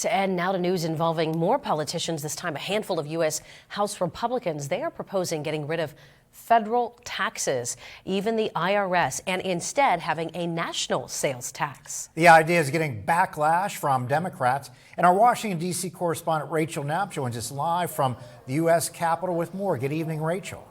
politics. And now to news involving more politicians. This time, a handful of U.S. House Republicans. They are proposing getting rid of federal taxes, even the IRS, and instead having a national sales tax. The idea is getting backlash from Democrats. And our Washington, D.C. correspondent Rachel Knapp joins us live from the U.S. Capitol with more. Good evening, Rachel.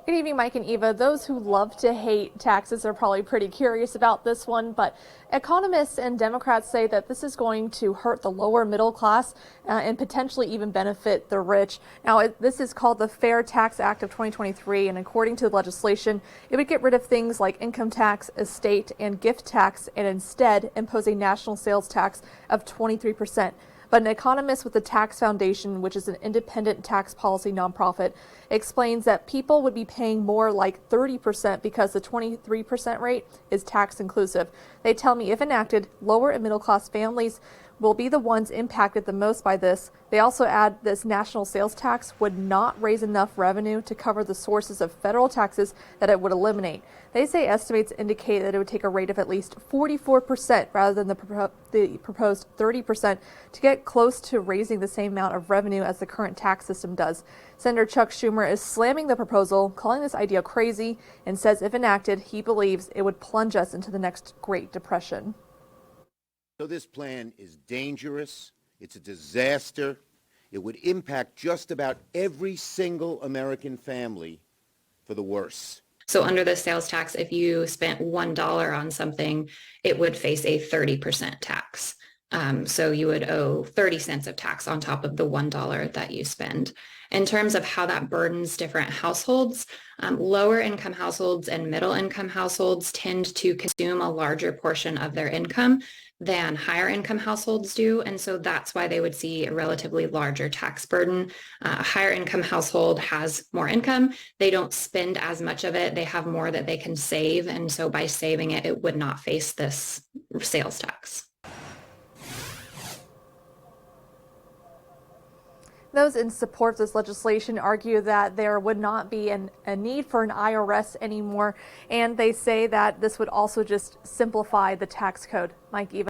Good evening, Mike and Eva. Those who love to hate taxes are probably pretty curious about this one, but economists and Democrats say that this is going to hurt the lower middle class and potentially even benefit the rich. Now, this is called the Fair Tax Act of 2023, and according to the legislation, it would get rid of things like income tax, estate, and gift tax, and instead impose a national sales tax of 23%. But an economist with the Tax Foundation, which is an independent tax policy nonprofit, explains that people would be paying more like 30% because the 23% rate is tax inclusive. They tell me if enacted, lower and middle class families will be the ones impacted the most by this. They also add this national sales tax would not raise enough revenue to cover the sources of federal taxes that it would eliminate. They say estimates indicate that it would take a rate of at least 44% rather than the proposed 30% to get close to raising the same amount of revenue as the current tax system does. Senator Chuck Schumer is slamming the proposal, calling this idea crazy, and says if enacted, he believes it would plunge us into the next Great Depression. So this plan is dangerous. It's a disaster. It would impact just about every single American family for the worse. So under the sales tax, if you spent $1 on something, it would face a 30% tax. So you would owe 30 cents of tax on top of the $1 that you spend. In terms of how that burdens different households, lower income households and middle income households tend to consume a larger portion of their income than higher income households do. And so that's why they would see a relatively larger tax burden. A higher income household has more income. They don't spend as much of it. They have more that they can save. And so by saving it, it would not face this sales tax. Those in support of this legislation argue that there would not be a need for an IRS anymore, and they say that this would also just simplify the tax code. Mike, Eva.